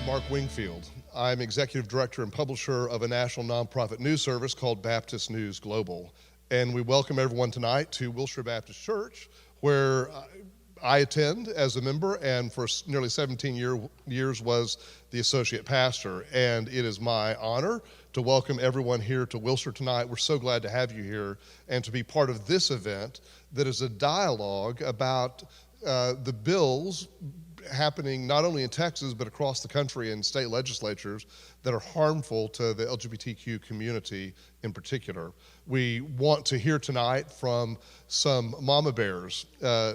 Mark Wingfield. I'm executive director and publisher of a national nonprofit news service called Baptist News Global. And we welcome everyone tonight to Wilshire Baptist Church, where I attend as a member and for nearly 17 years was the associate pastor. And it is my honor to welcome everyone here to Wilshire tonight. We're so glad to have you here and to be part of this event that is a dialogue about the bills happening not only in Texas but across the country in state legislatures that are harmful to the LGBTQ community in particular. We want to hear tonight from some mama bears,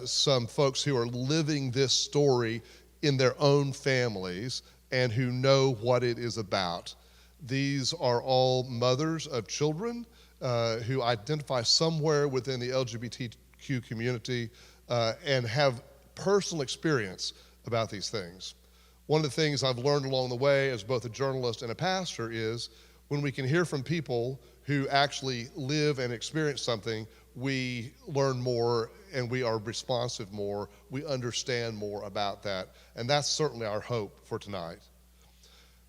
some folks who are living this story in their own families and who know what it is about. These are all mothers of children who identify somewhere within the LGBTQ community and have personal experience about these things. One of the things I've learned along the way as both a journalist and a pastor is when we can hear from people who actually live and experience something, we learn more and we are responsive more, we understand more about that, and that's certainly our hope for tonight.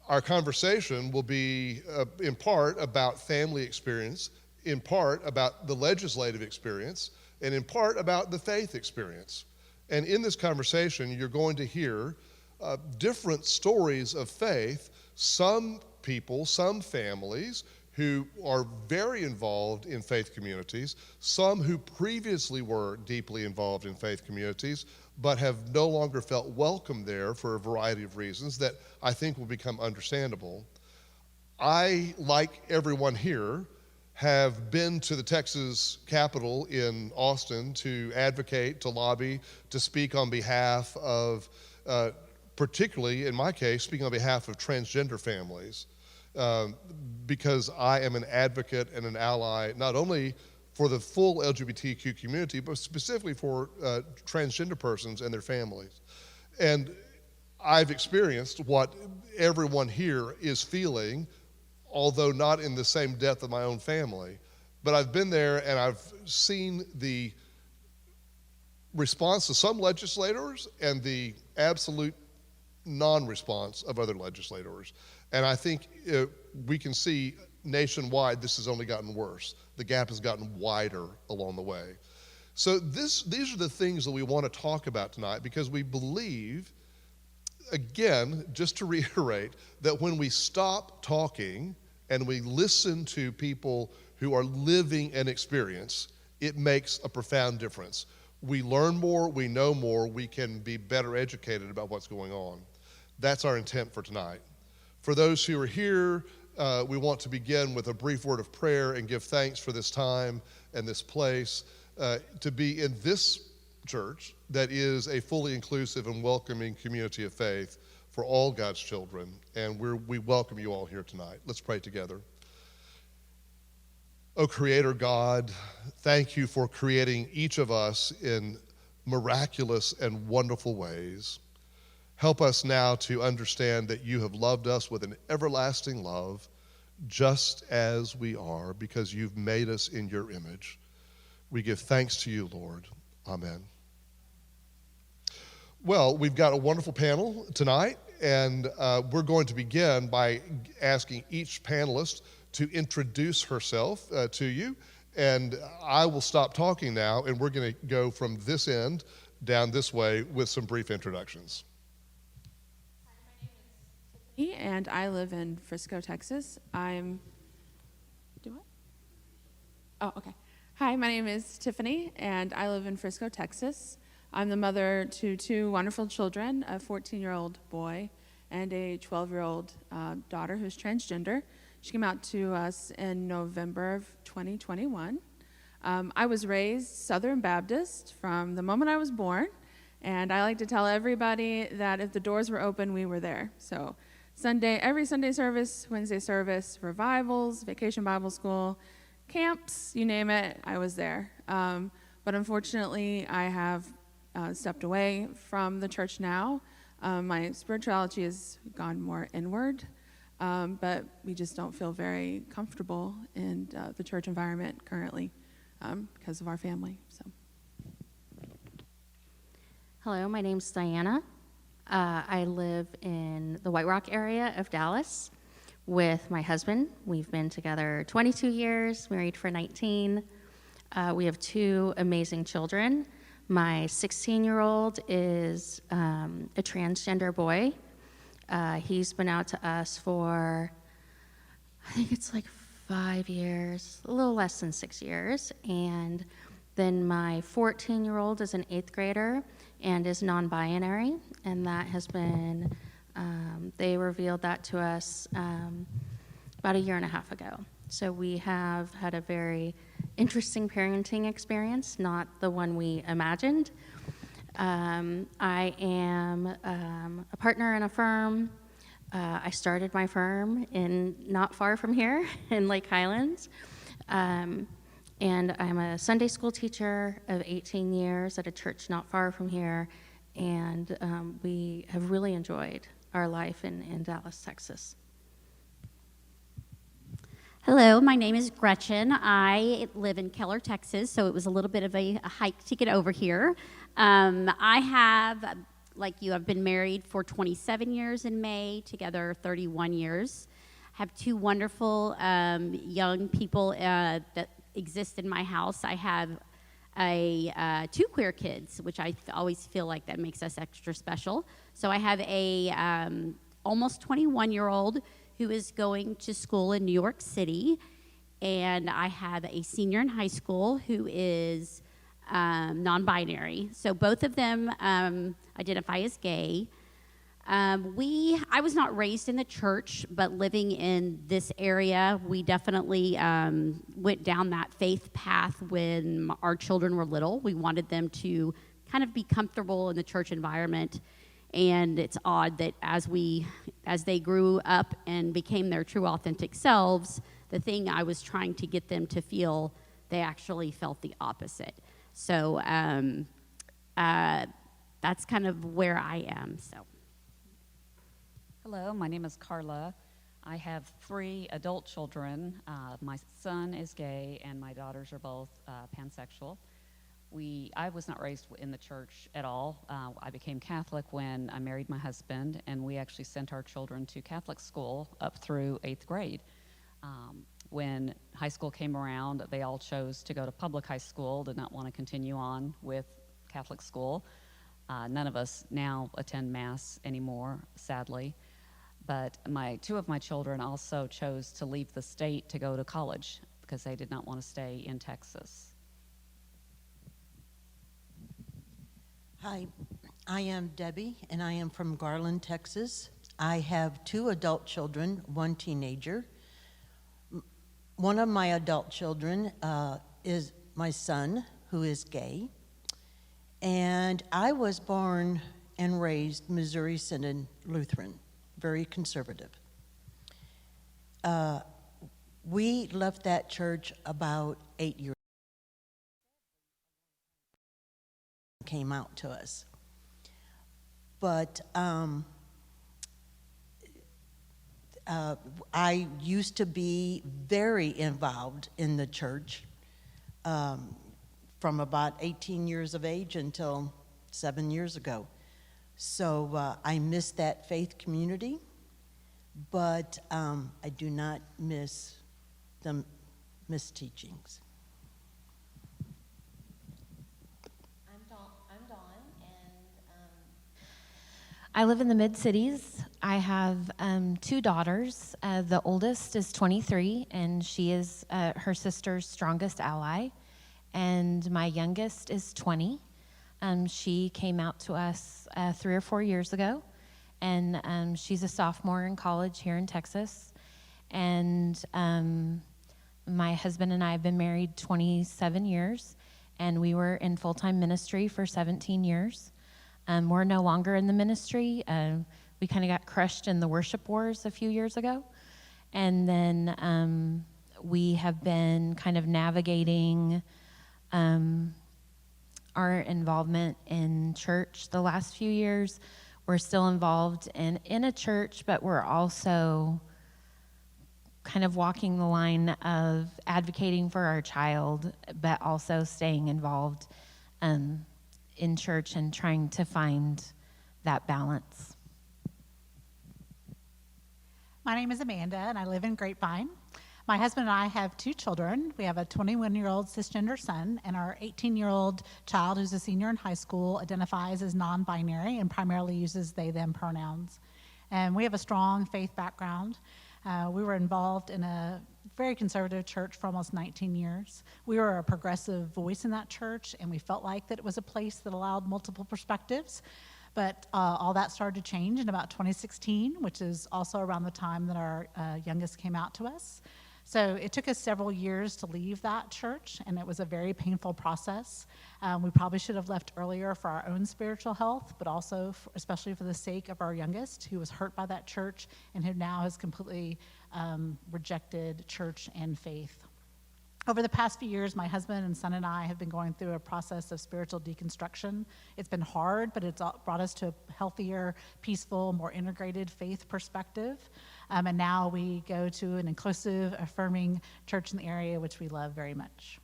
Our conversation will be in part about family experience, in part about the legislative experience, and in part about the faith experience. And in this conversation, you're going to hear different stories of faith, some people, some families who are very involved in faith communities, some who previously were deeply involved in faith communities, but have no longer felt welcome there for a variety of reasons that I think will become understandable. I, like everyone here, have been to the Texas Capitol in Austin to advocate, to lobby, to speak on behalf of, particularly in my case, speaking on behalf of transgender families, because I am an advocate and an ally, not only for the full LGBTQ community, but specifically for transgender persons and their families. And I've experienced what everyone here is feeling, although not in the same depth of my own family. But I've been there and I've seen the response to some legislators and the absolute non-response of other legislators. And I think we can see nationwide this has only gotten worse. The gap has gotten wider along the way. So these are the things that we want to talk about tonight because we believe, again, just to reiterate, that when we stop talking and we listen to people who are living an experience, it makes a profound difference. We learn more, we know more, we can be better educated about what's going on. That's our intent for tonight. For those who are here, we want to begin with a brief word of prayer and give thanks for this time and this place to be in this church that is a fully inclusive and welcoming community of faith for all God's children, and we welcome you all here tonight. Let's pray together. Oh, Creator God, thank you for creating each of us in miraculous and wonderful ways. Help us now to understand that you have loved us with an everlasting love, just as we are, because you've made us in your image. We give thanks to you, Lord. Amen. Well, we've got a wonderful panel tonight, and we're going to begin by asking each panelist to introduce herself to you, and I will stop talking now, and we're going to go from this end down this way with some brief introductions. And I live in Frisco, Texas. Hi, my name is Tiffany, and I live in Frisco, Texas. I'm the mother to two wonderful children, a 14-year-old boy and a 12-year-old daughter who's transgender. She came out to us in November of 2021. I was raised Southern Baptist from the moment I was born, and I like to tell everybody that if the doors were open, we were there. So every Sunday service, Wednesday service, revivals, vacation Bible school, camps, you name it, I was there. But unfortunately, I have stepped away from the church now. My spirituality has gone more inward, but we just don't feel very comfortable in the church environment currently because of our family. So, hello, my name's Diana. I live in the White Rock area of Dallas with my husband. We've been together 22 years, married for 19. We have two amazing children. My 16-year-old is a transgender boy. He's been out to us for, I think it's like 5 years, a little less than 6 years. And then my 14-year-old is an 8th grader and is non-binary, and that has been, they revealed that to us about 1.5 years ago. So we have had a very interesting parenting experience, not the one we imagined. I am a partner in a firm. I started my firm not far from here in Lake Highlands. And I'm a Sunday school teacher of 18 years at a church not far from here. And we have really enjoyed our life in Dallas, Texas. Hello, my name is Gretchen. I live in Keller, Texas, so it was a little bit of a hike to get over here. I have, like you, I've been married for 27 years in May, together 31 years. I have two wonderful young people that exist in my house. I have two queer kids, which I always feel like that makes us extra special. So I have a almost 21-year-old who is going to school in New York City, and I have a senior in high school who is non-binary. So both of them identify as gay. I was not raised in the church, but living in this area, we definitely went down that faith path when our children were little. We wanted them to kind of be comfortable in the church environment. And it's odd that as they grew up and became their true authentic selves, the thing I was trying to get them to feel, they actually felt the opposite. So that's kind of where I am. So. Hello, my name is Carla. I have 3 adult children. My son is gay and my daughters are both pansexual. I was not raised in the church at all. I became Catholic when I married my husband, and we actually sent our children to Catholic school up through 8th grade. When high school came around, they all chose to go to public high school, did not want to continue on with Catholic school. None of us now attend Mass anymore, sadly. But 2 of my children also chose to leave the state to go to college because they did not want to stay in Texas. Hi, I am Debbie, and I am from Garland, Texas. I have 2 adult children, 1 teenager. One of my adult children is my son, who is gay. And I was born and raised Missouri Synod Lutheran, very conservative. We left that church about 8 years ago. Came out to us. But I used to be very involved in the church from about 18 years of age until 7 years ago. So I miss that faith community, but I do not miss the teachings. I live in the mid-cities. I have 2 daughters. The oldest is 23, and she is her sister's strongest ally. And my youngest is 20. She came out to us 3 or 4 years ago, and she's a sophomore in college here in Texas. And my husband and I have been married 27 years, and we were in full-time ministry for 17 years. We're no longer in the ministry. We kind of got crushed in the worship wars a few years ago. And then we have been kind of navigating our involvement in church the last few years. We're still involved in a church, but we're also kind of walking the line of advocating for our child, but also staying involved in church and trying to find that balance. My name is Amanda, and I live in Grapevine. My husband and I have 2 children. We have a 21-year-old cisgender son, and our 18-year-old child, who's a senior in high school, identifies as non-binary and primarily uses they/them pronouns. And we have a strong faith background. We were involved in a very conservative church for almost 19 years. We were a progressive voice in that church, and we felt like that it was a place that allowed multiple perspectives. But all that started to change in about 2016, which is also around the time that our youngest came out to us. So it took us several years to leave that church, and it was a very painful process. We probably should have left earlier for our own spiritual health, but also especially for the sake of our youngest, who was hurt by that church and who now has completely rejected church and faith. Over the past few years, my husband and son and I have been going through a process of spiritual deconstruction. It's been hard, but it's brought us to a healthier, peaceful, more integrated faith perspective. And now we go to an inclusive, affirming church in the area, which we love very much.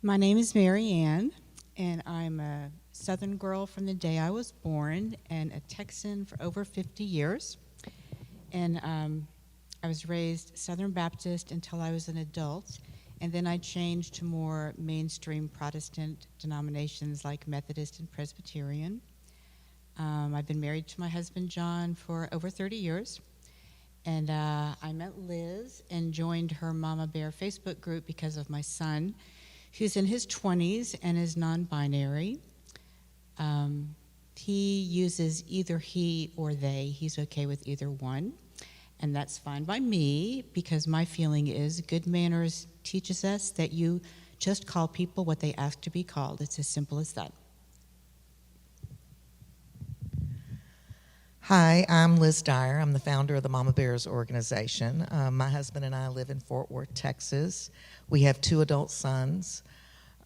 My name is Mary Ann, and I'm a Southern girl from the day I was born and a Texan for over 50 years. And I was raised Southern Baptist until I was an adult, and then I changed to more mainstream Protestant denominations like Methodist and Presbyterian. I've been married to my husband John for over 30 years, and I met Liz and joined her Mama Bear Facebook group because of my son, who's in his 20s and is non-binary. He uses either he or they. He's okay with either one. And that's fine by me, because my feeling is good manners teaches us that you just call people what they ask to be called. It's as simple as that. Hi, I'm Liz Dyer. I'm the founder of the Mama Bears organization. My husband and I live in Fort Worth, Texas. We have 2 adult sons.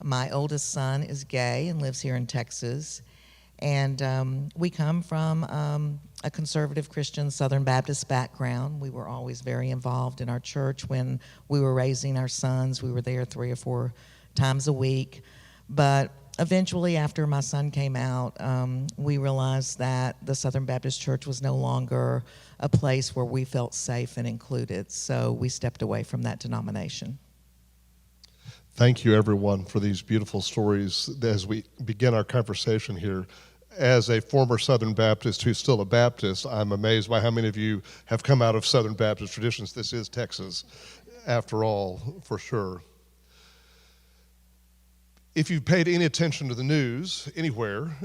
My oldest son is gay and lives here in Texas. And we come from a conservative Christian Southern Baptist background. We were always very involved in our church. When we were raising our sons, we were there 3 or 4 times a week. But eventually, after my son came out, we realized that the Southern Baptist Church was no longer a place where we felt safe and included. So we stepped away from that denomination. Thank you, everyone, for these beautiful stories as we begin our conversation here. As a former Southern Baptist who's still a Baptist, I'm amazed by how many of you have come out of Southern Baptist traditions. This is Texas, after all, for sure. If you've paid any attention to the news anywhere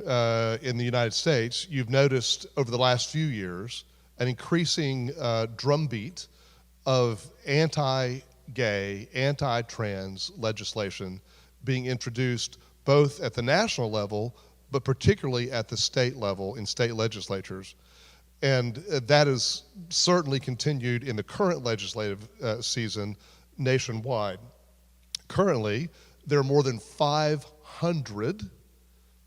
in the United States, you've noticed over the last few years an increasing drumbeat of anti-gay, anti-trans legislation being introduced both at the national level, but particularly at the state level in state legislatures. And that has certainly continued in the current legislative season nationwide. Currently, there are more than 500,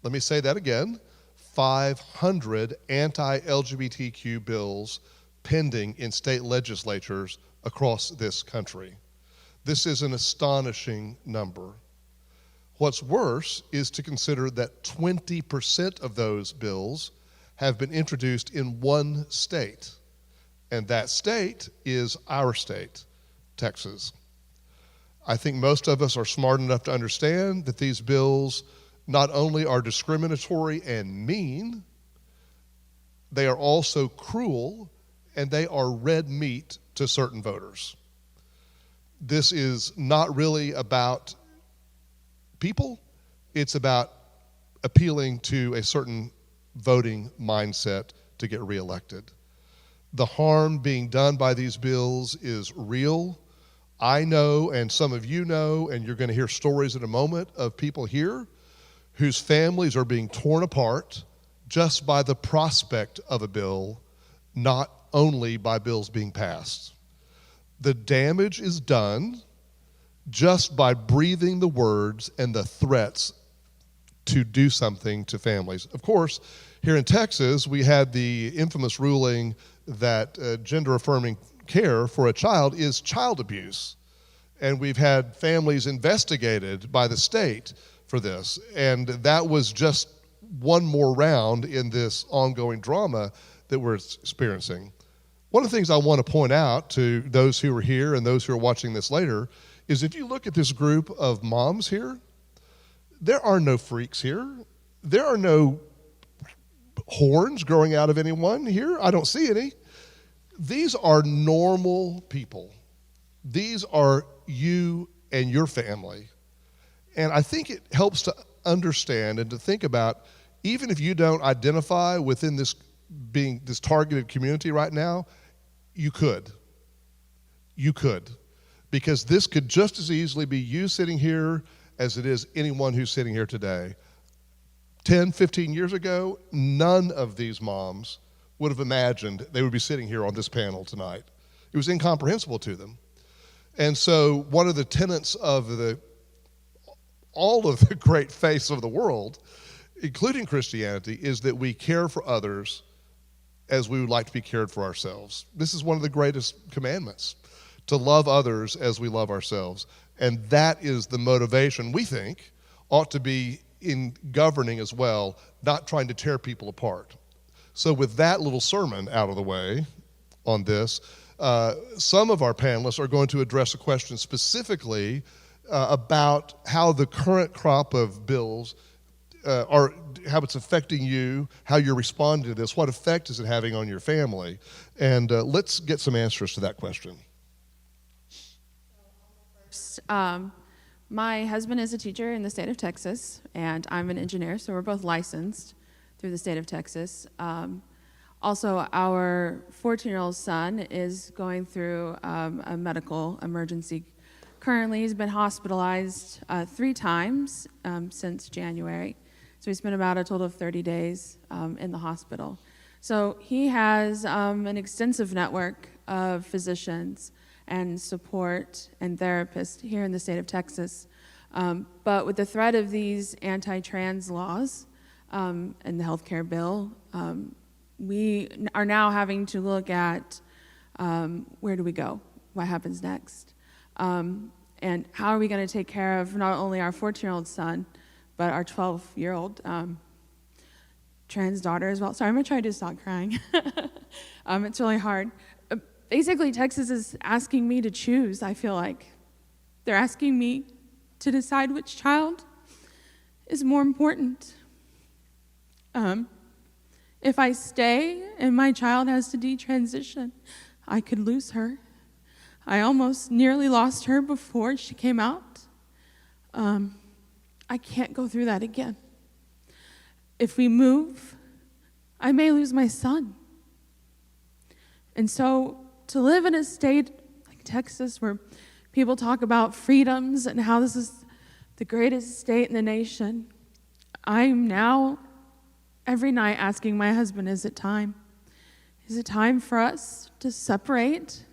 let me say that again, 500 anti-LGBTQ bills pending in state legislatures across this country. This is an astonishing number. What's worse is to consider that 20% of those bills have been introduced in one state, and that state is our state, Texas. I think most of us are smart enough to understand that these bills not only are discriminatory and mean, they are also cruel, and they are red meat to certain voters. This is not really about people, it's about appealing to a certain voting mindset to get reelected. The harm being done by these bills is real. I know, and some of you know, and you're going to hear stories in a moment of people here whose families are being torn apart just by the prospect of a bill, not only by bills being passed. The damage is done just by breathing the words and the threats to do something to families. Of course, here in Texas, we had the infamous ruling that gender-affirming care for a child is child abuse. And we've had families investigated by the state for this. And that was just one more round in this ongoing drama that we're experiencing. One of the things I want to point out to those who are here and those who are watching this later is if you look at this group of moms here, there are no freaks here. There are no horns growing out of anyone here. I don't see any. These are normal people. These are you and your family. And I think it helps to understand and to think about, even if you don't identify within this being this targeted community right now, you could. You could. Because this could just as easily be you sitting here as it is anyone who's sitting here today. 10, 15 years ago, none of these moms would have imagined they would be sitting here on this panel tonight. It was incomprehensible to them. And so one of the tenets of all of the great faiths of the world, including Christianity, is that we care for others as we would like to be cared for ourselves. This is one of the greatest commandments, to love others as we love ourselves. And that is the motivation we think ought to be in governing as well, not trying to tear people apart. So with that little sermon out of the way on this, some of our panelists are going to address a question specifically about how the current crop of bills how it's affecting you, how you're responding to this, what effect is it having on your family? And let's get some answers to that question. My husband is a teacher in the state of Texas, and I'm an engineer, so we're both licensed through the state of Texas. Also, our 14-year-old son is going through a medical emergency. Currently, he's been hospitalized 3 times since January. So he spent about a total of 30 days in the hospital. So he has an extensive network of physicians and support and therapists here in the state of Texas. But with the threat of these anti-trans laws and the healthcare bill, we are now having to look at where do we go? What happens next? And how are we going to take care of not only our 14-year-old son, but our 12-year-old trans daughter as well. Sorry, I'm going to try to stop crying. It's really hard. Basically, Texas is asking me to choose, I feel like. They're asking me to decide which child is more important. If I stay and my child has to detransition, I could lose her. I almost nearly lost her before she came out. I can't go through that again. If we move, I may lose my son. And so to live in a state like Texas where people talk about freedoms and how this is the greatest state in the nation, I'm now every night asking my husband, is it time? Is it time for us to separate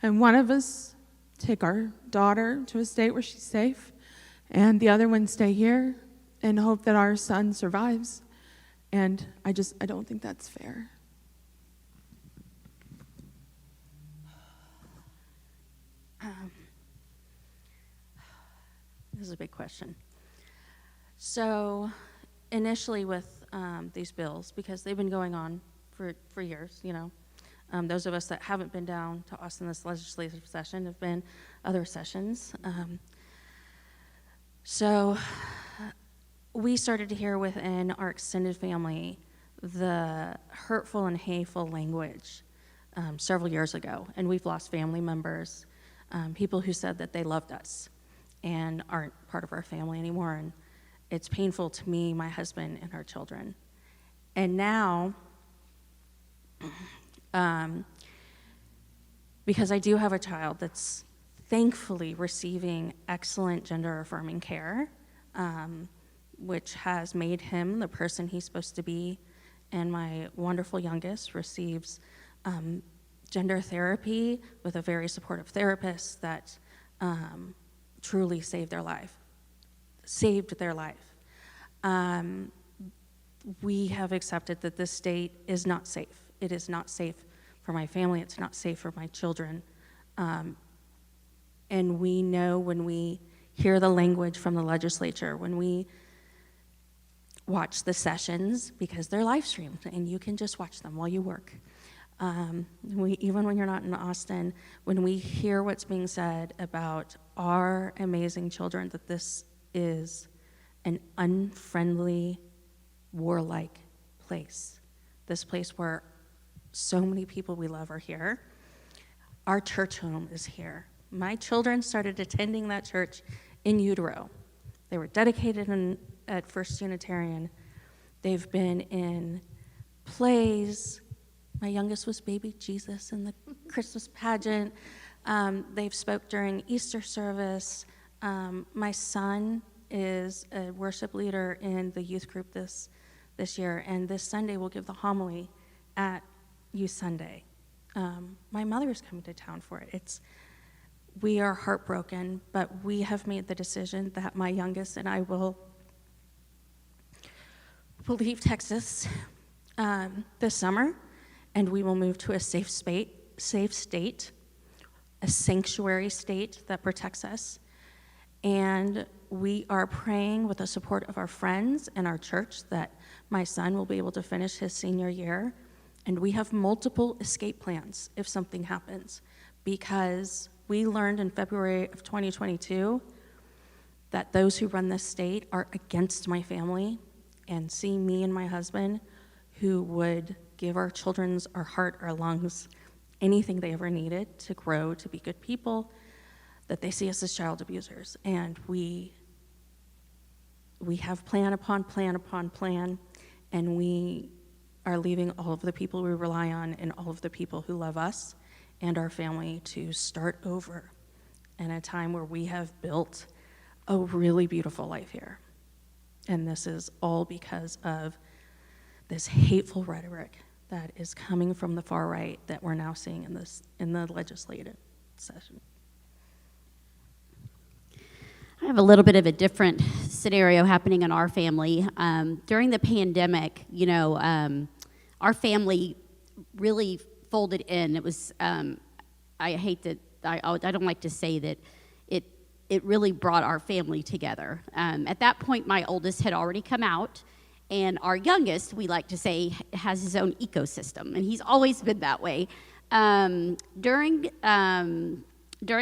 and one of us take our daughter to a state where she's safe and the other one stay here and hope that our son survives? And I don't think that's fair. This is a big question. So initially with these bills, because they've been going on for years, you know, those of us that haven't been down to Austin this legislative session have been other sessions. So we started to hear within our extended family the hurtful and hateful language several years ago, and we've lost family members, people who said that they loved us and aren't part of our family anymore, and it's painful to me, my husband, and our children. And now, because I do have a child that's thankfully receiving excellent gender-affirming care, which has made him the person he's supposed to be, and my wonderful youngest receives gender therapy with a very supportive therapist that truly saved their life. We have accepted that this state is not safe. It is not safe for my family. It's not safe for my children. And we know when we hear the language from the legislature, when we watch the sessions because they're live streamed and you can just watch them while you work. Even when you're not in Austin, when we hear what's being said about our amazing children, that this is an unfriendly, warlike place, this place where so many people we love are here. Our church home is here. My children started attending that church in utero. They were dedicated at First Unitarian. They've been in plays. My youngest was baby Jesus in the Christmas pageant. They've spoke during Easter service. My son is a worship leader in the youth group this year, and this Sunday we'll give the homily at Youth Sunday. My mother is coming to town for it. We are heartbroken, but we have made the decision that my youngest and I will leave Texas this summer, and we will move to a safe state, a sanctuary state that protects us. And we are praying with the support of our friends and our church that my son will be able to finish his senior year. And we have multiple escape plans if something happens, because we learned in February of 2022 that those who run this state are against my family and see me and my husband, who would give our children our heart, our lungs, anything they ever needed to grow, to be good people, that they see us as child abusers. And we have plan upon plan upon plan, and we are leaving all of the people we rely on and all of the people who love us and our family to start over in a time where we have built a really beautiful life here. And this is all because of this hateful rhetoric that is coming from the far right that we're now seeing in the legislative session. I have a little bit of a different scenario happening in our family. During the pandemic, our family really folded in. It was, I don't like to say that it really brought our family together. At that point, my oldest had already come out, and our youngest, we like to say, has his own ecosystem, and he's always been that way. During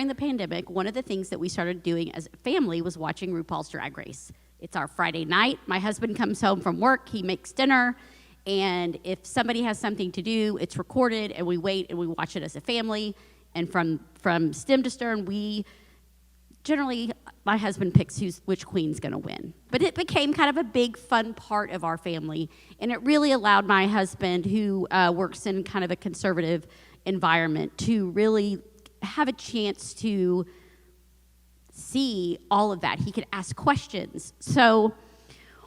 the pandemic, one of the things that we started doing as a family was watching RuPaul's Drag Race. It's our Friday night. My husband comes home from work, he makes dinner, and if somebody has something to do, it's recorded, and we wait and we watch it as a family. And from stem to stern, generally, my husband picks which queen's gonna win. But it became kind of a big, fun part of our family, and it really allowed my husband, who works in kind of a conservative environment, to really have a chance to see all of that. He could ask questions. So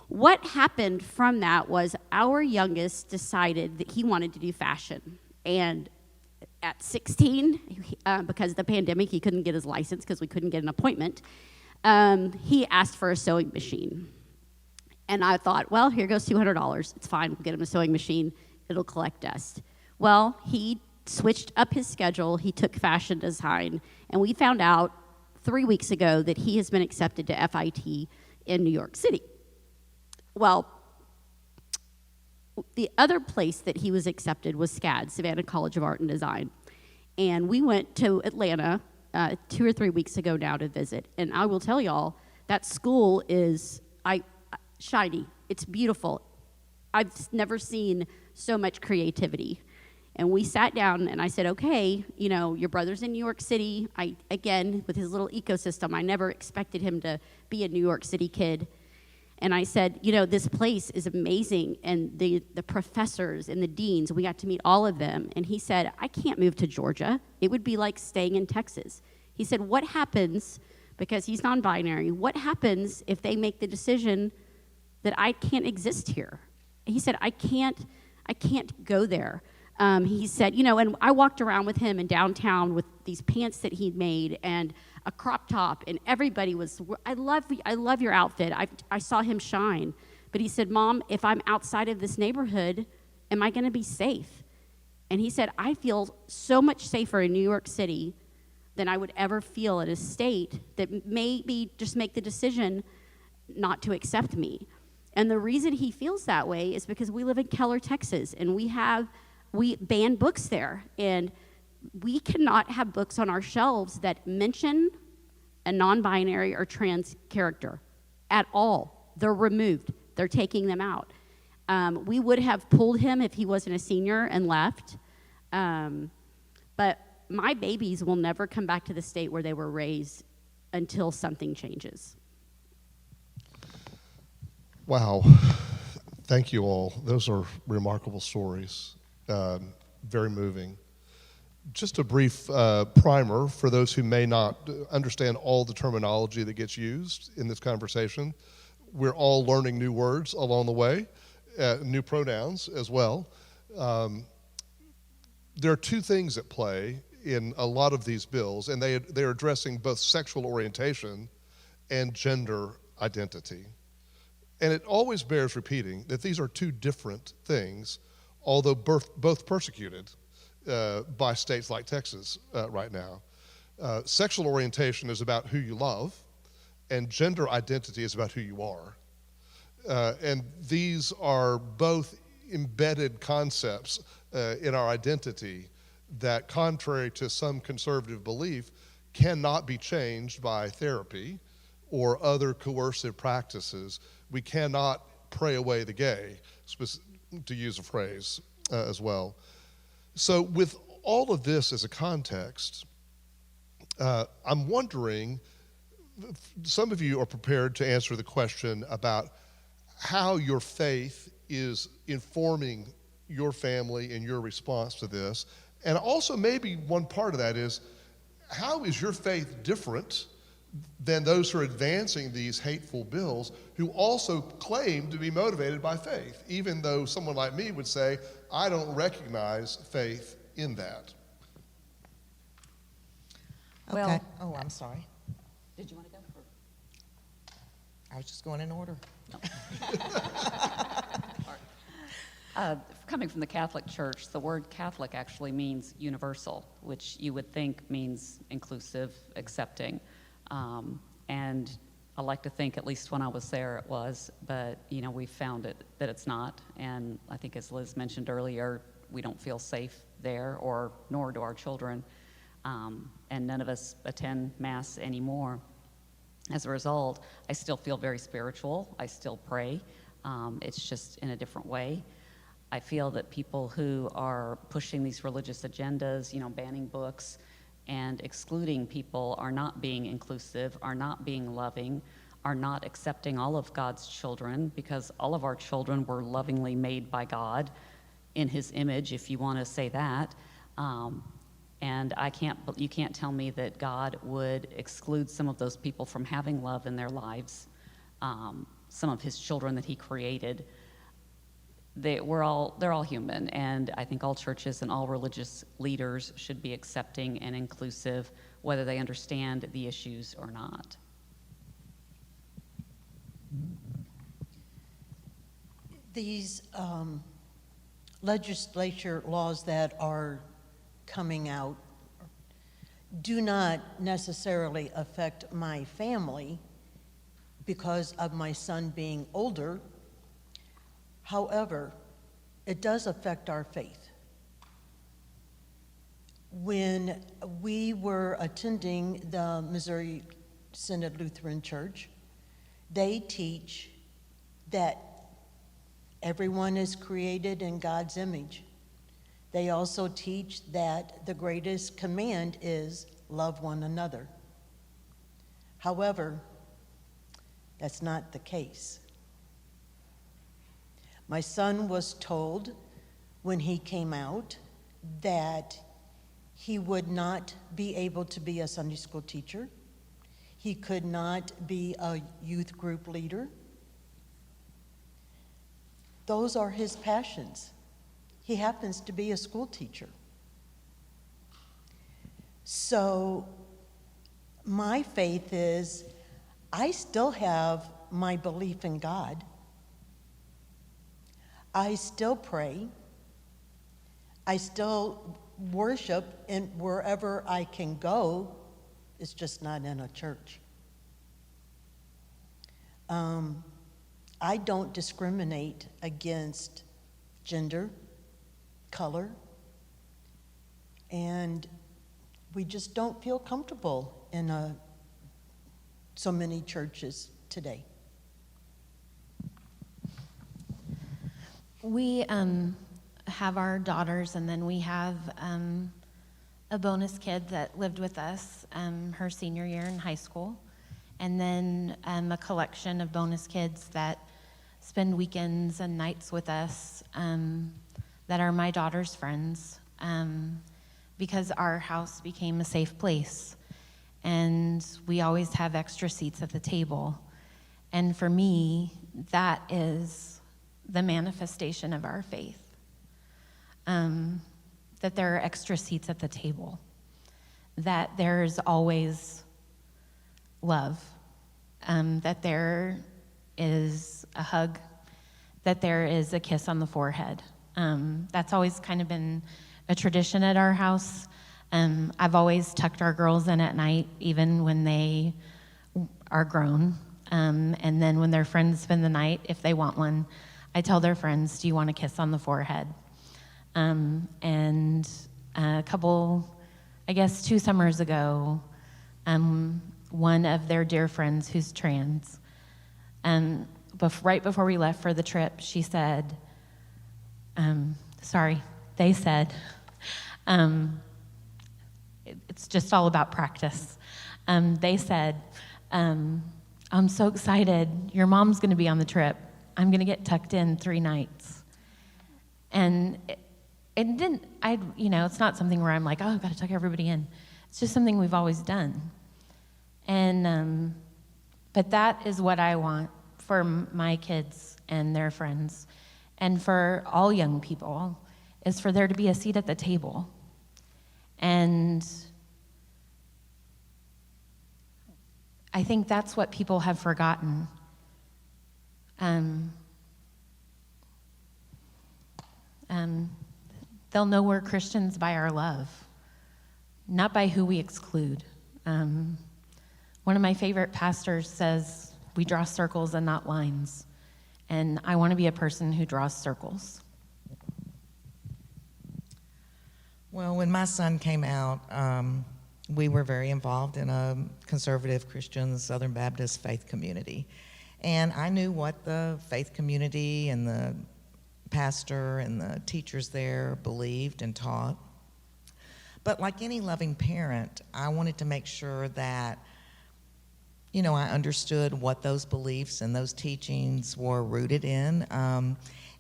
what happened from that was our youngest decided that he wanted to do fashion. And at 16, because of the pandemic, he couldn't get his license because we couldn't get an appointment. He asked for a sewing machine. And I thought, well, here goes $200. It's fine. We'll get him a sewing machine. It'll collect dust. Well, he switched up his schedule. He took fashion design. And we found out 3 weeks ago that he has been accepted to FIT in New York City. Well, the other place that he was accepted was SCAD, Savannah College of Art and Design. And we went to Atlanta 2 or 3 weeks ago now to visit. And I will tell y'all, that school is shiny. It's beautiful. I've never seen so much creativity. And we sat down and I said, okay, your brother's in New York City. Again, with his little ecosystem, I never expected him to be a New York City kid. And I said, this place is amazing, and the professors and the deans, we got to meet all of them. And he said, I can't move to Georgia. It would be like staying in Texas. He said, what happens, because he's non-binary, what happens if they make the decision that I can't exist here? He said, I can't go there. He said, and I walked around with him in downtown with these pants that he'd made and a crop top, and everybody was, I love your outfit. I saw him shine. But he said, Mom, if I'm outside of this neighborhood, am I going to be safe? And he said, I feel so much safer in New York City than I would ever feel in a state that maybe just make the decision not to accept me. And the reason he feels that way is because we live in Keller, Texas, and we ban books there. And we cannot have books on our shelves that mention a non-binary or trans character at all. They're removed. They're taking them out. We would have pulled him if he wasn't a senior and left. But my babies will never come back to the state where they were raised until something changes. Wow. Thank you all. Those are remarkable stories. Very moving. Just a brief primer for those who may not understand all the terminology that gets used in this conversation. We're all learning new words along the way, new pronouns as well. There are two things at play in a lot of these bills, and they're addressing both sexual orientation and gender identity. And it always bears repeating that these are two different things, although both persecuted by states like Texas right now. Sexual orientation is about who you love, and gender identity is about who you are. And these are both embedded concepts in our identity that, contrary to some conservative belief, cannot be changed by therapy or other coercive practices. We cannot pray away the gay, to use a phrase as well. So with all of this as a context, I'm wondering, some of you are prepared to answer the question about how your faith is informing your family and your response to this. And also maybe one part of that is, how is your faith different than those who are advancing these hateful bills who also claim to be motivated by faith, even though someone like me would say, I don't recognize faith in that? Okay. Well- Oh, I'm sorry. Did you want to go? I was just going in order. Coming from the Catholic Church, the word Catholic actually means universal, which you would think means inclusive, accepting. And I like to think, at least when I was there, it was, but we found that it's not. And I think, as Liz mentioned earlier, we don't feel safe there, nor do our children. And none of us attend Mass anymore. As a result, I still feel very spiritual. I still pray. It's just in a different way. I feel that people who are pushing these religious agendas, banning books and excluding people, are not being inclusive, are not being loving, are not accepting all of God's children, because all of our children were lovingly made by God in His image, if you want to say that. And you can't tell me that God would exclude some of those people from having love in their lives, some of His children that He created. They're all human, and I think all churches and all religious leaders should be accepting and inclusive, whether they understand the issues or not. These legislature laws that are coming out do not necessarily affect my family because of my son being older. However, it does affect our faith. When we were attending the Missouri Synod Lutheran Church, they teach that everyone is created in God's image. They also teach that the greatest command is love one another. However, that's not the case. My son was told when he came out that he would not be able to be a Sunday school teacher. He could not be a youth group leader. Those are his passions. He happens to be a school teacher. So my faith is, I still have my belief in God. I still pray. I still worship in wherever I can go. It's just not in a church. I don't discriminate against gender, color, and we just don't feel comfortable in so many churches today. We have our daughters, and then we have a bonus kid that lived with us her senior year in high school, and then a collection of bonus kids that spend weekends and nights with us that are my daughter's friends, because our house became a safe place, and we always have extra seats at the table. And for me, that is the manifestation of our faith, that there are extra seats at the table, that there's always love, that there is a hug, that there is a kiss on the forehead. That's always kind of been a tradition at our house. I've always tucked our girls in at night, even when they are grown. And then when their friends spend the night, if they want one, I tell their friends, do you want a kiss on the forehead? And a couple, I guess 2 summers ago, one of their dear friends who's trans, right before we left for the trip, she said, they said, it's just all about practice. They said, I'm so excited, your mom's gonna be on the trip. I'm gonna get tucked in 3 nights. And it didn't, it's not something where I'm like, oh, I've gotta tuck everybody in. It's just something we've always done. And, but that is what I want for my kids and their friends, and for all young people, is for there to be a seat at the table. And I think that's what people have forgotten. They'll know we're Christians by our love, not by who we exclude. One of my favorite pastors says, we draw circles and not lines. And I want to be a person who draws circles. Well, when my son came out, we were very involved in a conservative Christian Southern Baptist faith community. And I knew what the faith community and the pastor and the teachers there believed and taught. But like any loving parent, I wanted to make sure that, I understood what those beliefs and those teachings were rooted in.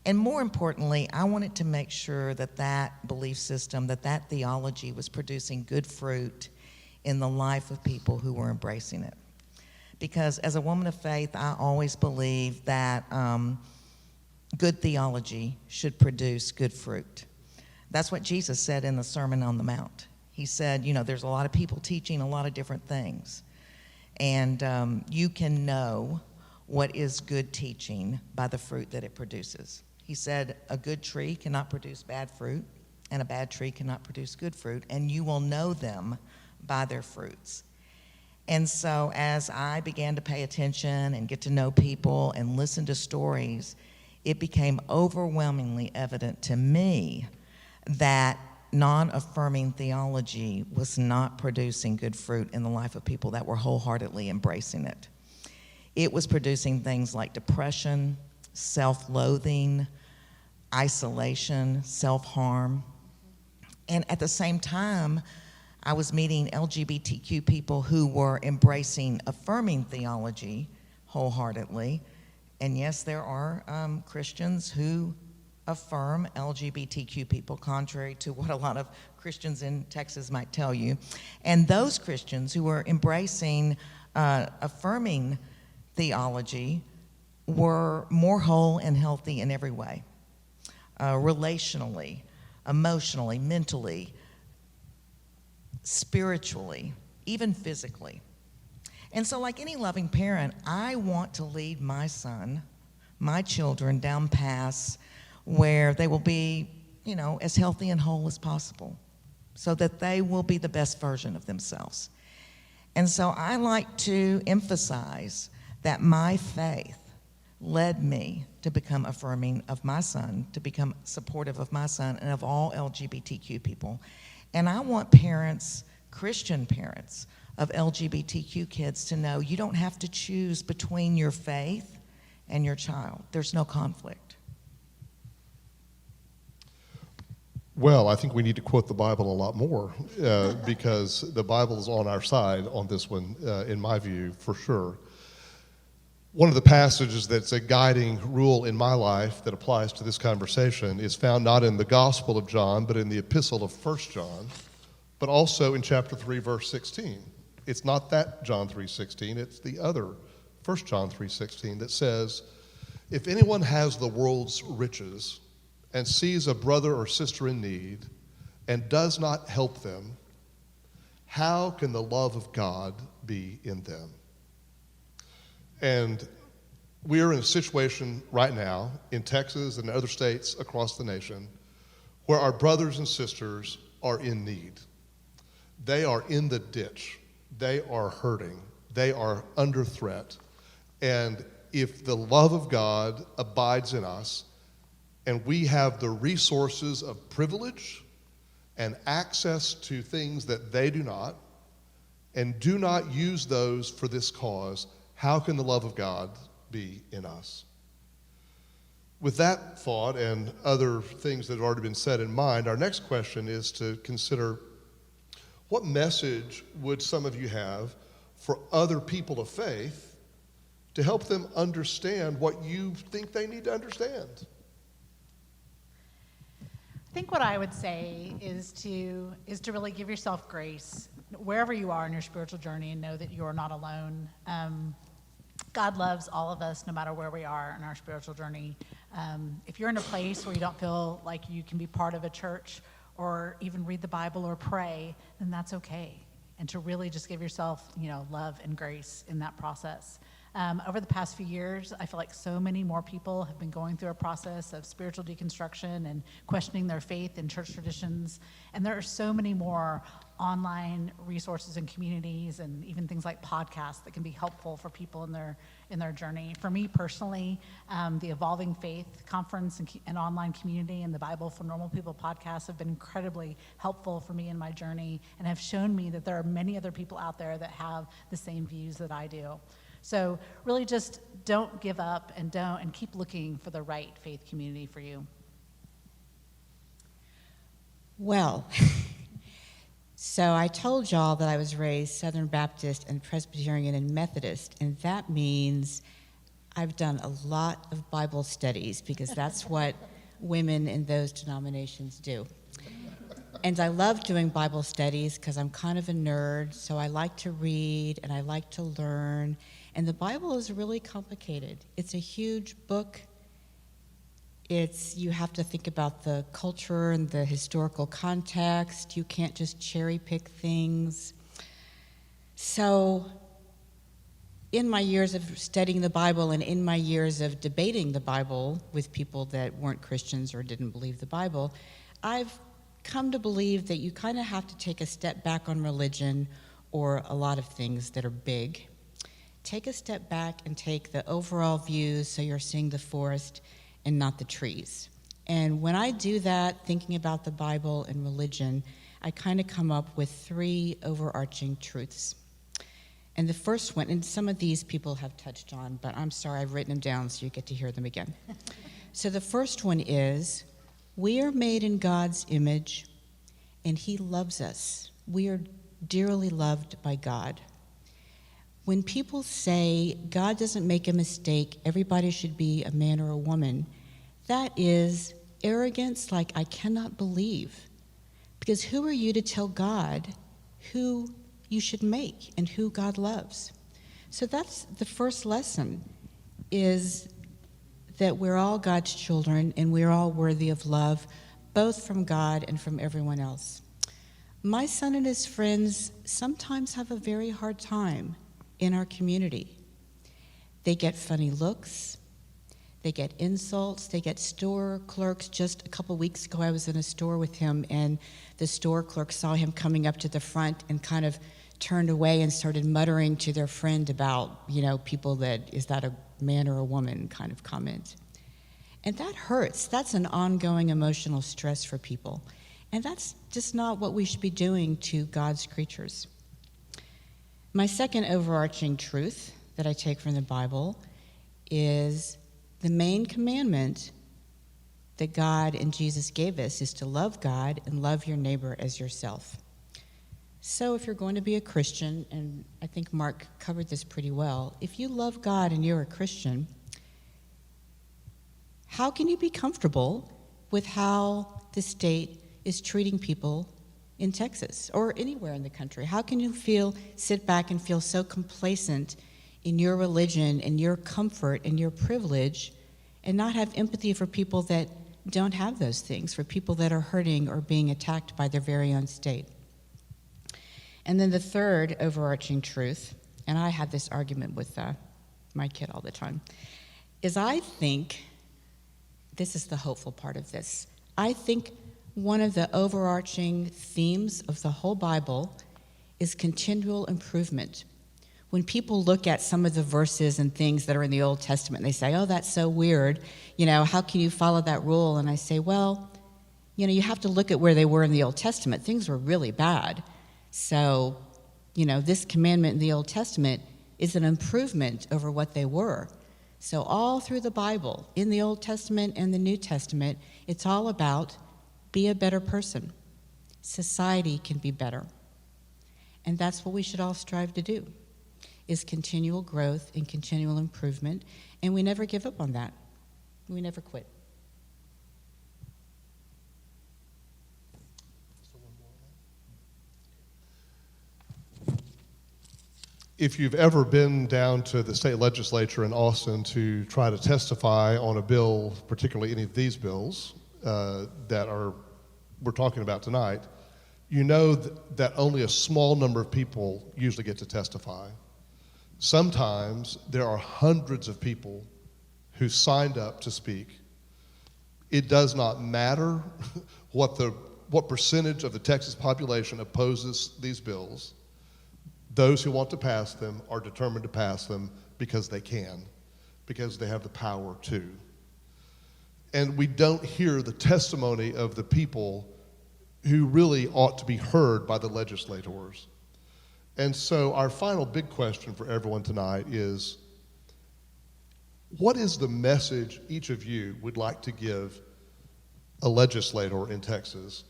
And more importantly, I wanted to make sure that that belief system, that theology was producing good fruit in the life of people who were embracing it. Because as a woman of faith, I always believe that good theology should produce good fruit. That's what Jesus said in the Sermon on the Mount. He said, there's a lot of people teaching a lot of different things. And you can know what is good teaching by the fruit that it produces. He said, a good tree cannot produce bad fruit, and a bad tree cannot produce good fruit, and you will know them by their fruits. And so as I began to pay attention and get to know people and listen to stories, it became overwhelmingly evident to me that non-affirming theology was not producing good fruit in the life of people that were wholeheartedly embracing it. It was producing things like depression, self-loathing, isolation, self-harm. And at the same time, I was meeting LGBTQ people who were embracing affirming theology wholeheartedly. And yes, there are Christians who affirm LGBTQ people, contrary to what a lot of Christians in Texas might tell you. And those Christians who were embracing affirming theology were more whole and healthy in every way, relationally, emotionally, mentally, spiritually, even physically. And so like any loving parent, I want to lead my son, my children down paths where they will be, as healthy and whole as possible, so that they will be the best version of themselves. And so I like to emphasize that my faith led me to become affirming of my son, to become supportive of my son and of all LGBTQ people. And I want parents, Christian parents of LGBTQ kids, to know you don't have to choose between your faith and your child. There's no conflict. Well, I think we need to quote the Bible a lot more because the Bible is on our side on this one, in my view, for sure. One of the passages that's a guiding rule in my life that applies to this conversation is found not in the Gospel of John, but in the Epistle of 1 John, but also in chapter 3, verse 16. It's not that John 3:16, it's the other 1 John 3:16 that says, if anyone has the world's riches and sees a brother or sister in need and does not help them, how can the love of God be in them? And we are in a situation right now in Texas and other states across the nation where our brothers and sisters are in need. They are in the ditch. They are hurting. They are under threat. And if the love of God abides in us and we have the resources of privilege and access to things that they do not, and do not use those for this cause, how can the love of God be in us? With that thought and other things that have already been said in mind, our next question is to consider, what message would some of you have for other people of faith to help them understand what you think they need to understand? I think what I would say is to really give yourself grace wherever you are in your spiritual journey, and know that you are not alone. God loves all of us no matter where we are in our spiritual journey. If you're in a place where you don't feel like you can be part of a church or even read the Bible or pray, then that's okay. And to really just give yourself, love and grace in that process. Over the past few years, I feel like so many more people have been going through a process of spiritual deconstruction and questioning their faith and church traditions. And there are so many more online resources and communities and even things like podcasts that can be helpful for people in their journey. For me personally, the Evolving Faith Conference and online community and the Bible for Normal People podcast have been incredibly helpful for me in my journey and have shown me that there are many other people out there that have the same views that I do. So really just don't give up and keep looking for the right faith community for you. Well, so I told y'all that I was raised Southern Baptist and Presbyterian and Methodist, and that means I've done a lot of Bible studies because that's what women in those denominations do. And I love doing Bible studies because I'm kind of a nerd, so I like to read and I like to learn. And the Bible is really complicated. It's a huge book. You have to think about the culture and the historical context. You can't just cherry pick things. So in my years of studying the Bible and in my years of debating the Bible with people that weren't Christians or didn't believe the Bible, I've come to believe that you kind of have to take a step back on religion or a lot of things that are big. Take a step back and take the overall view so you're seeing the forest and not the trees. And when I do that, thinking about the Bible and religion, I kind of come up with 3 overarching truths. And the first one, and some of these people have touched on, but I'm sorry, I've written them down so you get to hear them again. So the first one is, we are made in God's image, and He loves us. We are dearly loved by God. When people say God doesn't make a mistake, everybody should be a man or a woman, that is arrogance like I cannot believe. Because who are you to tell God who you should make and who God loves? So that's the first lesson, is that we're all God's children and we're all worthy of love, both from God and from everyone else. My son and his friends sometimes have a very hard time in our community. They get funny looks, they get insults, they get store clerks. Just a couple weeks ago, I was in a store with him, and the store clerk saw him coming up to the front and kind of turned away and started muttering to their friend about, people that, is that a man or a woman kind of comment. And that hurts. That's an ongoing emotional stress for people. And that's just not what we should be doing to God's creatures. My second overarching truth that I take from the Bible is the main commandment that God and Jesus gave us is to love God and love your neighbor as yourself. So if you're going to be a Christian, and I think Mark covered this pretty well, if you love God and you're a Christian, how can you be comfortable with how the state is treating people in Texas or anywhere in the country? How can you sit back and feel so complacent in your religion and your comfort and your privilege and not have empathy for people that don't have those things, for people that are hurting or being attacked by their very own state? And then the third overarching truth, and I have this argument with my kid all the time, is I think, this is the hopeful part of this, I think one of the overarching themes of the whole Bible is continual improvement. When people look at some of the verses and things that are in the Old Testament, they say, oh, that's so weird. How can you follow that rule? And I say, well, you have to look at where they were in the Old Testament. Things were really bad. So, this commandment in the Old Testament is an improvement over what they were. So all through the Bible, in the Old Testament and the New Testament, it's all about be a better person. Society can be better. And that's what we should all strive to do, is continual growth and continual improvement. And we never give up on that. We never quit. If you've ever been down to the state legislature in Austin to try to testify on a bill, particularly any of these bills that we're talking about tonight, you know that only a small number of people usually get to testify. Sometimes there are hundreds of people who signed up to speak. It does not matter what percentage of the Texas population opposes these bills. Those who want to pass them are determined to pass them because they can, because they have the power to. And we don't hear the testimony of the people who really ought to be heard by the legislators. And so our final big question for everyone tonight is, what is the message each of you would like to give a legislator in Texas?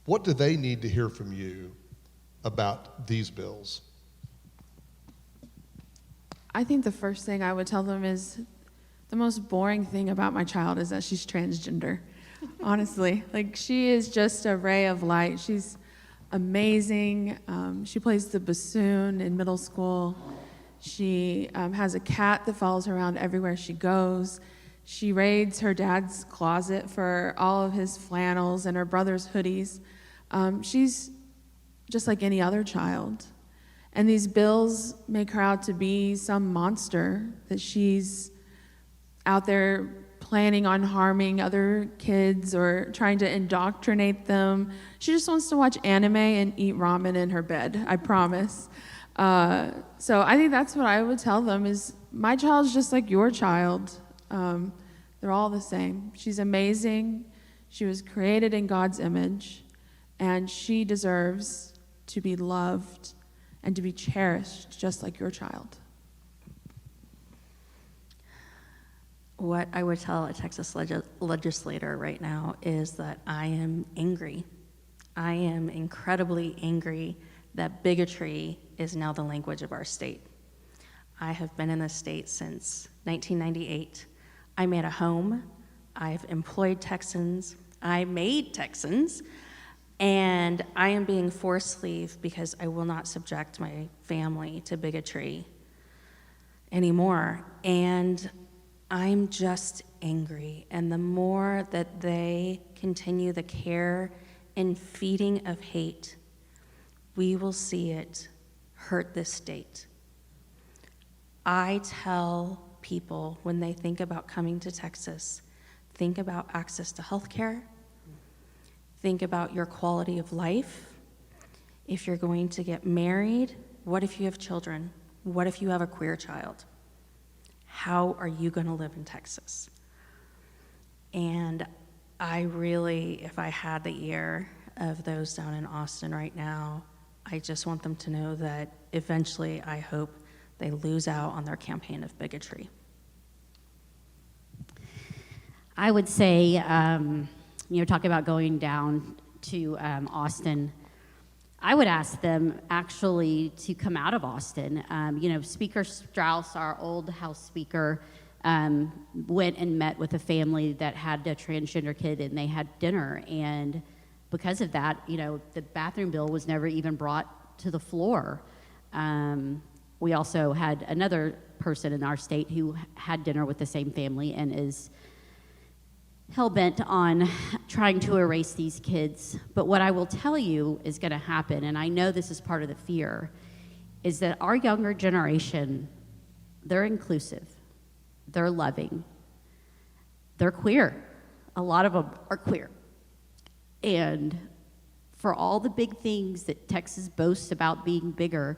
What do they need to hear from you about these bills? I think the first thing I would tell them is the most boring thing about my child is that she's transgender. Honestly, she is just a ray of light. She's amazing. She plays the bassoon in middle school. She has a cat that follows her around everywhere she goes. She raids her dad's closet for all of his flannels and her brother's hoodies. She's just like any other child. And these bills make her out to be some monster, that she's out there planning on harming other kids or trying to indoctrinate them. She just wants to watch anime and eat ramen in her bed, I promise. So I think that's what I would tell them is, my child's just like your child. They're all the same. She's amazing. She was created in God's image, and she deserves to be loved and to be cherished just like your child. What I would tell a Texas legislator right now is that I am angry. I am incredibly angry that bigotry is now the language of our state. I have been in this state since 1998. I made a home. I've employed Texans. I made Texans. And I am being forced to leave because I will not subject my family to bigotry anymore. And I'm just angry. And the more that they continue the care and feeding of hate, we will see it hurt this state. I tell people when they think about coming to Texas, think about access to health care. Think about your quality of life. If you're going to get married, what if you have children? What if you have a queer child? how are you going to live in Texas? And I really, if I had the ear of those down in Austin right now, I just want them to know that eventually I hope they lose out on their campaign of bigotry. I would say, talking about going down to Austin, I would ask them actually to come out of Austin. Speaker Strauss, our old House Speaker, went and met with a family that had a transgender kid, and they had dinner. And because of that, the bathroom bill was never even brought to the floor. We also had another person in our state who had dinner with the same family and is hell-bent on trying to erase these kids. But what I will tell you is going to happen, and I know this is part of the fear, is that our younger generation, they're inclusive, they're loving, they're queer. A lot of them are queer. And for all the big things that Texas boasts about being bigger,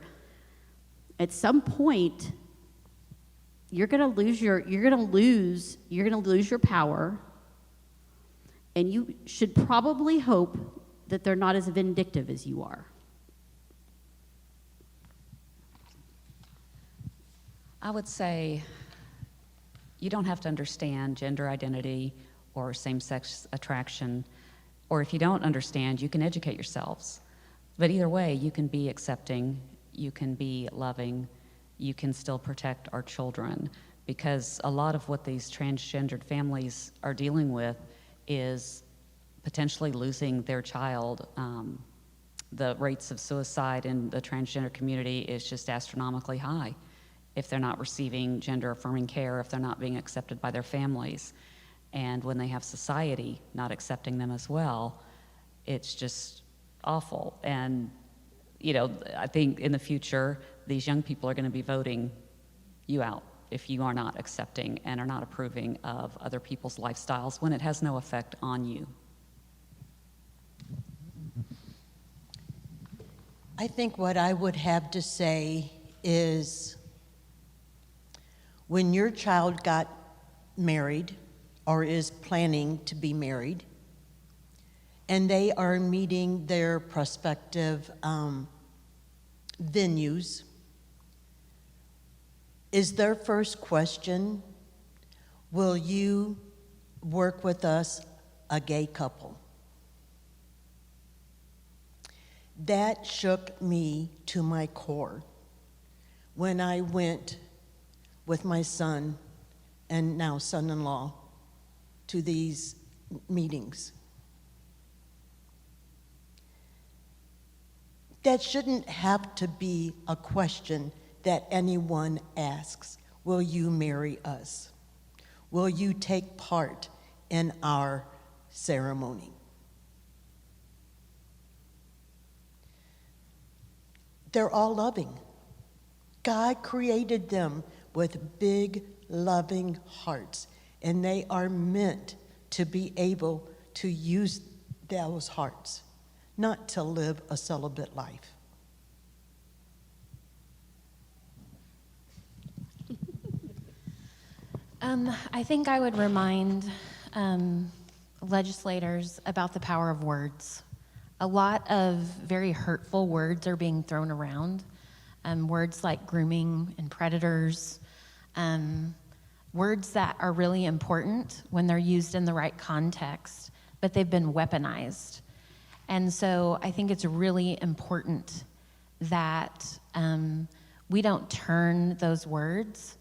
at some point, you're going to lose your power. And you should probably hope that they're not as vindictive as you are. I would say you don't have to understand gender identity or same-sex attraction, or if you don't understand, you can educate yourselves. But either way, you can be accepting, you can be loving, you can still protect our children, because a lot of what these transgendered families are dealing with is potentially losing their child. The rates of suicide in the transgender community is just astronomically high if they're not receiving gender-affirming care, if they're not being accepted by their families. And when they have society not accepting them as well, it's just awful. And, I think in the future, these young people are going to be voting you out if you are not accepting and are not approving of other people's lifestyles when it has no effect on you. I think what I would have to say is when your child got married or is planning to be married and they are meeting their prospective venues, is their first question, will you work with us, a gay couple? That shook me to my core when I went with my son and now son-in-law to these meetings. That shouldn't have to be a question that anyone asks. Will you marry us? Will you take part in our ceremony? They're all loving. God created them with big, loving hearts, and they are meant to be able to use those hearts, not to live a celibate life. I think I would remind legislators about the power of words. A lot of very hurtful words are being thrown around. Words like grooming and predators. Words that are really important when they're used in the right context, but they've been weaponized. And so I think it's really important that we don't turn those words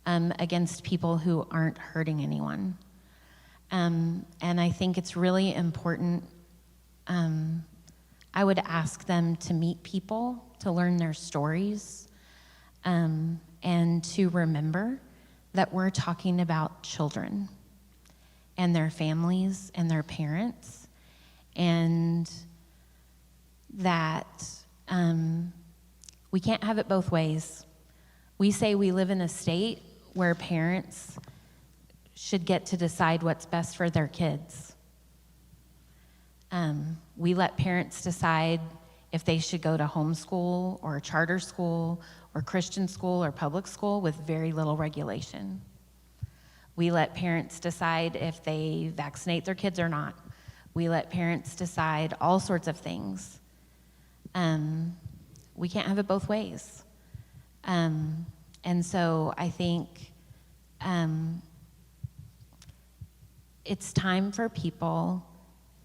against people who aren't hurting anyone. And I think it's really important. I would ask them to meet people, to learn their stories, and to remember that we're talking about children and their families and their parents, and that we can't have it both ways. We say we live in a state where parents should get to decide what's best for their kids. We let parents decide if they should go to homeschool or a charter school or Christian school or public school with very little regulation. We let parents decide if they vaccinate their kids or not. We let parents decide all sorts of things. We can't have it both ways. And so I think it's time for people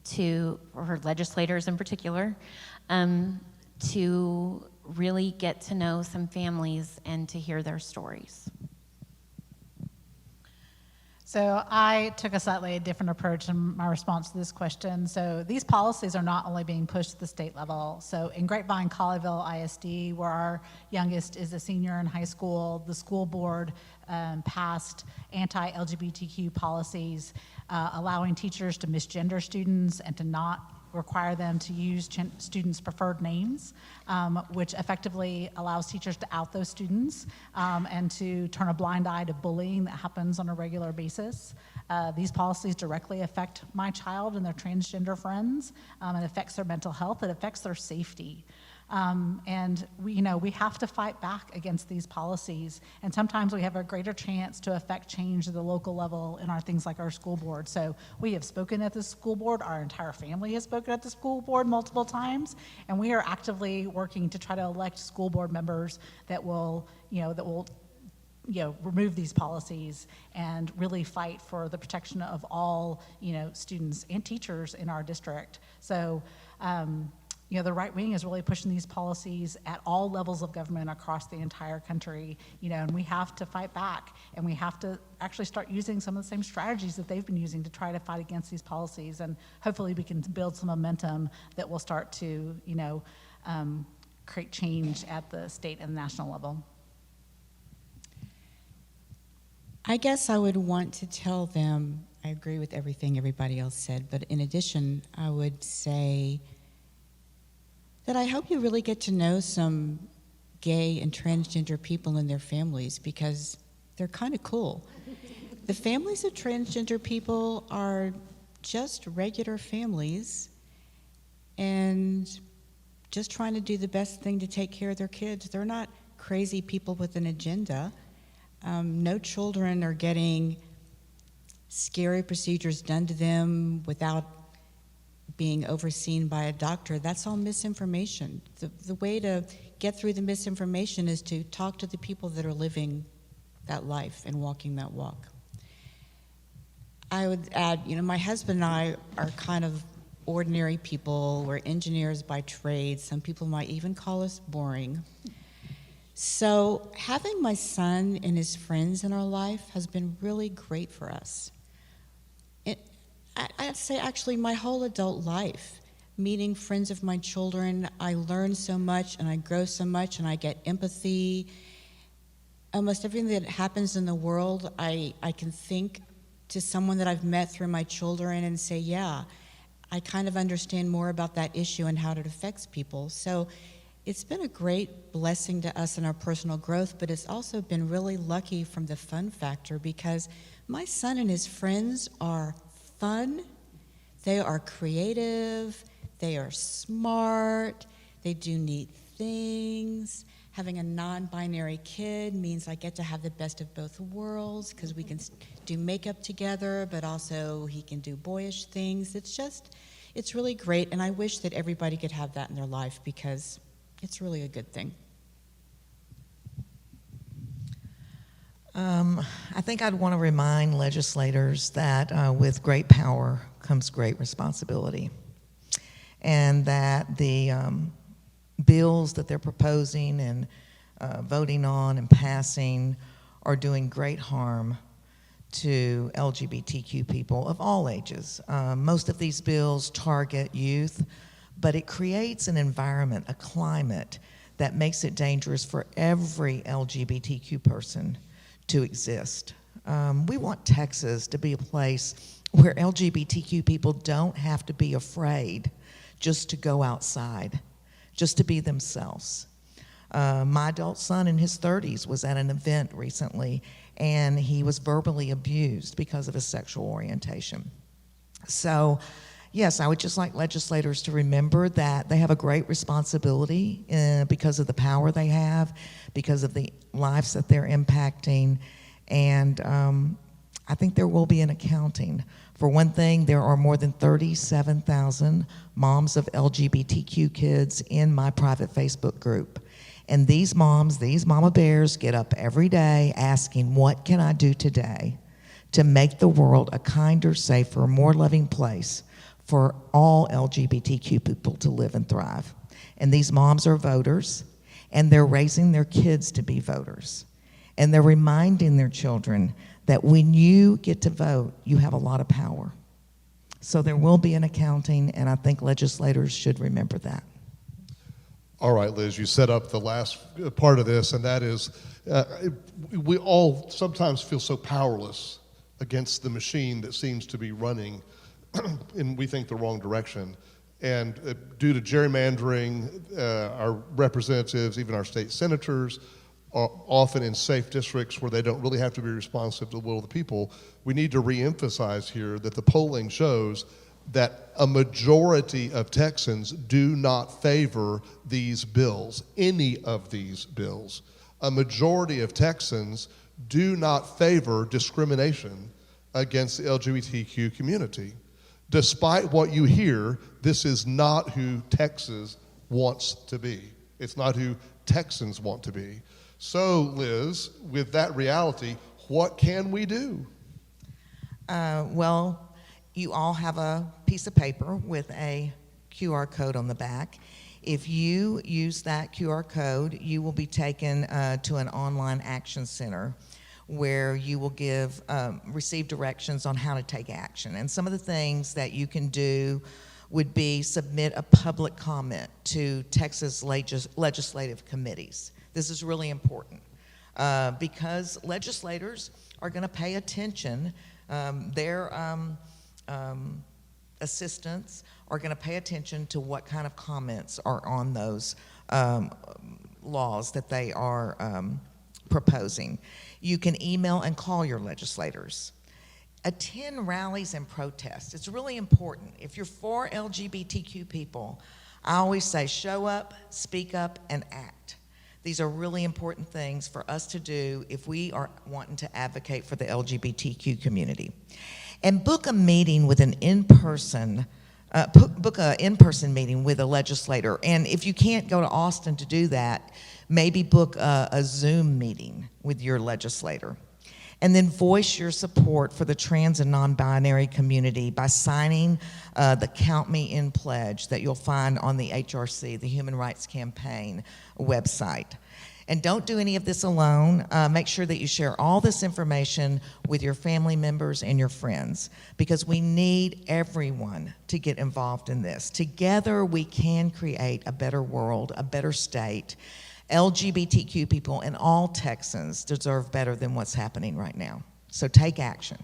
for legislators in particular, to really get to know some families and to hear their stories. So I took a slightly different approach in my response to this question. So these policies are not only being pushed at the state level. So in Grapevine, Colleyville ISD, where our youngest is a senior in high school, the school board passed anti-LGBTQ policies, allowing teachers to misgender students and to not require them to use students' preferred names, which effectively allows teachers to out those students and to turn a blind eye to bullying that happens on a regular basis. These policies directly affect my child and their transgender friends. It affects their mental health. It affects their safety. And we have to fight back against these policies. And sometimes we have a greater chance to affect change at the local level in things like our school board. So we have spoken at the school board. Our entire family has spoken at the school board multiple times. And we are actively working to try to elect school board members that will remove these policies and really fight for the protection of all, students and teachers in our district. So, the right wing is really pushing these policies at all levels of government across the entire country, and we have to fight back, and we have to actually start using some of the same strategies that they've been using to try to fight against these policies, and hopefully we can build some momentum that will start to, create change at the state and national level. I guess I would want to tell them, I agree with everything everybody else said, but in addition, I would say that I hope you really get to know some gay and transgender people and their families, because they're kind of cool. The families of transgender people are just regular families and just trying to do the best thing to take care of their kids. They're not crazy people with an agenda. No children are getting scary procedures done to them without being overseen by a doctor. That's all misinformation. The way to get through the misinformation is to talk to the people that are living that life and walking that walk. I would add, my husband and I are kind of ordinary people. We're engineers by trade. Some people might even call us boring. So having my son and his friends in our life has been really great for us. I'd say actually my whole adult life, meeting friends of my children, I learn so much and I grow so much and I get empathy. Almost everything that happens in the world, I can think to someone that I've met through my children and say, yeah, I kind of understand more about that issue and how it affects people. So it's been a great blessing to us in our personal growth, but it's also been really lucky from the fun factor, because my son and his friends are fun, they are creative, they are smart, they do neat things. Having a non-binary kid means I get to have the best of both worlds, because we can do makeup together, but also he can do boyish things. It's really great, and I wish that everybody could have that in their life, because it's really a good thing. I think I'd want to remind legislators that with great power comes great responsibility, and that the bills that they're proposing and voting on and passing are doing great harm to LGBTQ people of all ages. Most of these bills target youth, but it creates an environment, a climate, that makes it dangerous for every LGBTQ person to exist. We want Texas to be a place where LGBTQ people don't have to be afraid just to go outside, just to be themselves. My adult son in his 30s was at an event recently, and he was verbally abused because of his sexual orientation. So, yes, I would just like legislators to remember that they have a great responsibility because of the power they have, because of the lives that they're impacting, and I think there will be an accounting. For one thing, there are more than 37,000 moms of LGBTQ kids in my private Facebook group. And these moms, these mama bears, get up every day asking, what can I do today to make the world a kinder, safer, more loving place for all LGBTQ people to live and thrive? And these moms are voters, and they're raising their kids to be voters. And they're reminding their children that when you get to vote, you have a lot of power. So there will be an accounting, and I think legislators should remember that. All right, Liz, you set up the last part of this, and that is we all sometimes feel so powerless against the machine that seems to be running in, we think, the wrong direction. And due to gerrymandering, our representatives, even our state senators, are often in safe districts where they don't really have to be responsive to the will of the people. We need to reemphasize here that the polling shows that a majority of Texans do not favor these bills, any of these bills. A majority of Texans do not favor discrimination against the LGBTQ community. Despite what you hear, this is not who Texas wants to be. It's not who Texans want to be. So, Liz, with that reality, what can we do? Well, you all have a piece of paper with a QR code on the back. If you use that QR code, you will be taken to an online action center where you will receive directions on how to take action. And some of the things that you can do would be submit a public comment to Texas legislative committees. This is really important because legislators are going to pay attention. Their assistants are going to pay attention to what kind of comments are on those laws that they are proposing. You can email and call your legislators. Attend rallies and protests. It's really important. If you're for LGBTQ people, I always say show up, speak up, and act. These are really important things for us to do if we are wanting to advocate for the LGBTQ community. And book a meeting with an in-person meeting with a legislator. And if you can't go to Austin to do that, maybe book a Zoom meeting with your legislator. And then voice your support for the trans and non-binary community by signing the Count Me In pledge that you'll find on the HRC, the Human Rights Campaign website. And don't do any of this alone. Make sure that you share all this information with your family members and your friends, because we need everyone to get involved in this. Together, we can create a better world, a better state. LGBTQ people and all Texans deserve better than what's happening right now. So take action.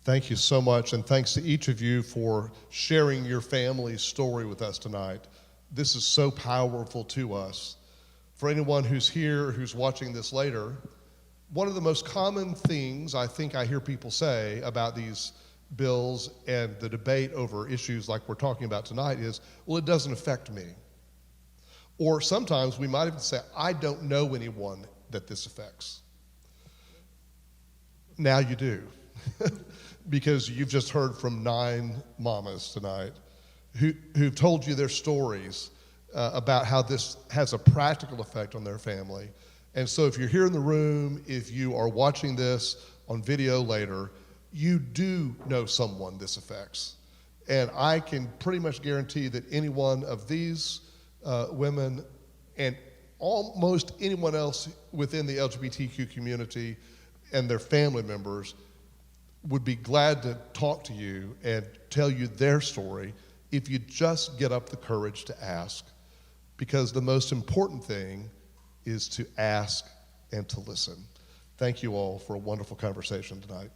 Thank you so much, and thanks to each of you for sharing your family's story with us tonight. This is so powerful to us. For anyone who's here, who's watching this later, one of the most common things I think I hear people say about these bills and the debate over issues like we're talking about tonight is, well, it doesn't affect me. Or sometimes we might even say, I don't know anyone that this affects. Now you do, because you've just heard from 9 mamas tonight who've told you their stories about how this has a practical effect on their family. And so if you're here in the room, if you are watching this on video later, you do know someone this affects. And I can pretty much guarantee that any one of these women and almost anyone else within the LGBTQ community and their family members would be glad to talk to you and tell you their story if you just get up the courage to ask. Because the most important thing is to ask and to listen. Thank you all for a wonderful conversation tonight.